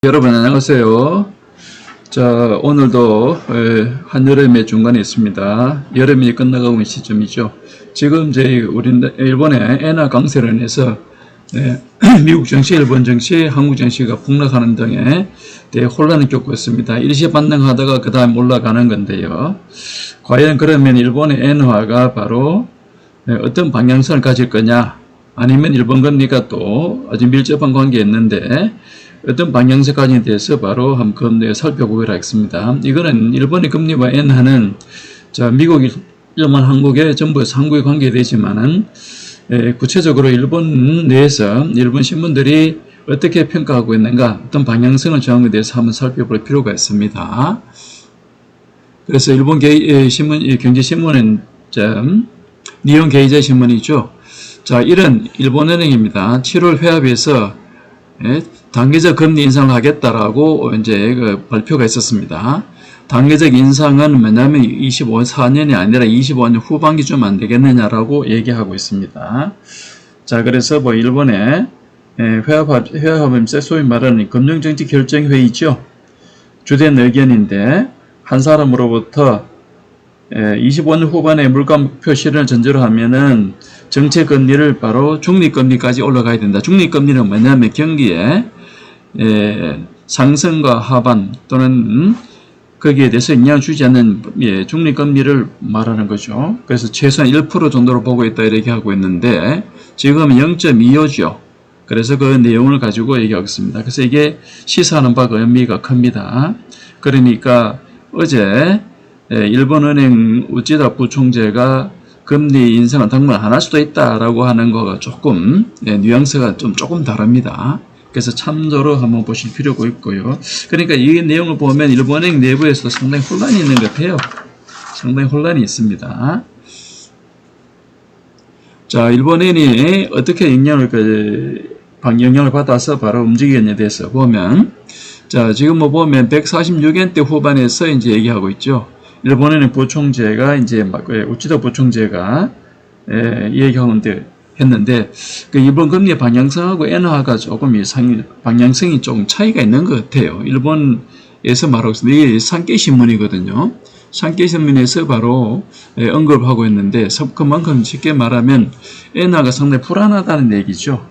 여러분 안녕하세요. 자, 오늘도 한여름의 중간에 있습니다. 여름이 끝나가고 있는 시점이죠. 지금 우리 일본의 엔화 강세로 인해서 미국 증시, 일본 증시, 한국 증시가 폭락하는 등의 혼란을 겪고 있습니다. 일시 반등하다가 그 다음 올라가는 건데요. 과연 그러면 일본의 엔화가 바로 어떤 방향성을 가질 거냐, 아니면 일본 금리가 또 아주 밀접한 관계에 있는데 어떤 방향성까지에 대해서 바로 한번 살펴보기로 하겠습니다. 이거는 일본의 금리와 엔화는 미국, 일본, 한국의 전부 상국의 관계에 되지만은 구체적으로 일본 내에서 일본 신문들이 어떻게 평가하고 있는가, 어떤 방향성을 정한 것에 대해서 한번 살펴볼 필요가 있습니다. 그래서 일본 경제신문은 니혼 게이제 신문이죠. 자, 이런 일본은행입니다. 7월 회합에서 단계적 금리 인상을 하겠다라고 이제 발표가 있었습니다. 단계적 인상은 뭐냐면 24년이 아니라 25년 후반기 좀 안 되겠느냐라고 얘기하고 있습니다. 자, 그래서 일본의 회합하면서 소위 말하는 금융정책 결정회의죠. 주된 의견인데 한 사람으로부터 25년 후반에 물가 목표 실현을 전제로 하면은 정책 금리를 바로 중립금리까지 올라가야 된다. 중립금리는 뭐냐면 경기에 상승과 하반 또는 거기에 대해서 영향을 주지 않는 중립금리를 말하는 거죠. 그래서 최소한 1% 정도로 보고 있다 이렇게 하고 있는데 지금 0.25죠. 그래서 그 내용을 가지고 얘기하겠습니다. 그래서 이게 시사하는 바가 의미가 큽니다. 그러니까 어제 일본은행 우찌다 부총재가 금리 인상을 당분간 안 할 수도 있다라고 하는 거가 조금 뉘앙스가 조금 다릅니다. 그래서 참조로 한번 보실 필요가 있고요. 그러니까 이 내용을 보면 일본은행 내부에서 상당히 혼란이 있는 것 같아요. 상당히 혼란이 있습니다. 자, 일본은행이 어떻게 영향을 받아서 바로 움직이느냐에 대해서 보면, 자, 지금 보면 146엔대 후반에서 이제 얘기하고 있죠. 일본은행 부총재가 우치다 부총재가 얘기했는데 이번 금리 방향성하고 엔화가 조금 방향성이 조금 차이가 있는 것 같아요. 일본에서 말하고 있습니다. 이게 산케이신문이거든요. 산케이신문에서 바로 언급하고 있는데 그만큼 쉽게 말하면 엔화가 상당히 불안하다는 얘기죠.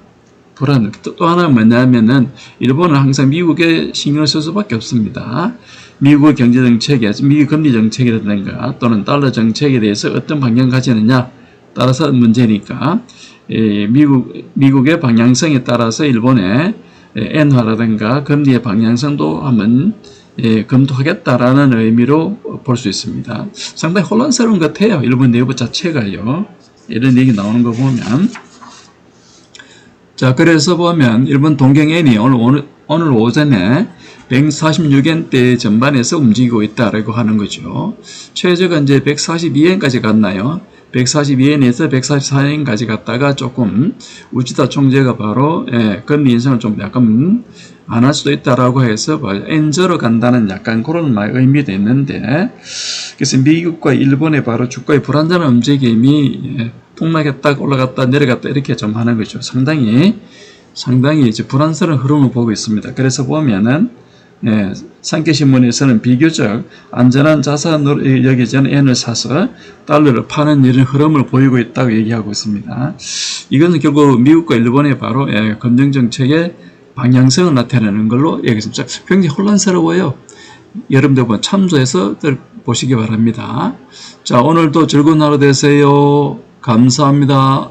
또 하나 뭐냐면은 일본은 항상 미국에 신경을 쓸 수밖에 없습니다. 미국의 경제 정책에, 미국 금리 정책이라든가 또는 달러 정책에 대해서 어떤 방향을 가지느냐 따라서 문제니까 미국의 방향성에 따라서 일본의 엔화라든가 금리의 방향성도 한번 검토하겠다라는 의미로 볼 수 있습니다. 상당히 혼란스러운 것 같아요. 일본 내부 자체가요. 이런 얘기 나오는 거 보면. 자, 그래서 보면 일본 동경엔이 오늘 오전에 146엔대 전반에서 움직이고 있다라고 하는 거죠. 최저가 이제 142엔까지 갔나요? 142엔에서 144엔까지 갔다가 조금 우치다 총재가 바로 금리 인상을 좀 약간 안 할 수도 있다라고 해서 엔저로 간다는 약간 그런 의미도 있는데, 그래서 미국과 일본의 바로 주가의 불안정한 움직임이 폭락했다 올라갔다 내려갔다 이렇게 좀 하는 거죠. 상당히 이제 불안스러운 흐름을 보고 있습니다. 그래서 보면은 산케신문에서는 비교적 안전한 자산으로 여겨지는 엔을 사서 달러를 파는 이런 흐름을 보이고 있다고 얘기하고 있습니다. 이것은 결국 미국과 일본의 바로 금융정책의 방향성을 나타내는 걸로 얘기했습니다. 굉장히 혼란스러워요. 여러분들 참조해서 보시기 바랍니다. 자, 오늘도 즐거운 하루 되세요. 감사합니다.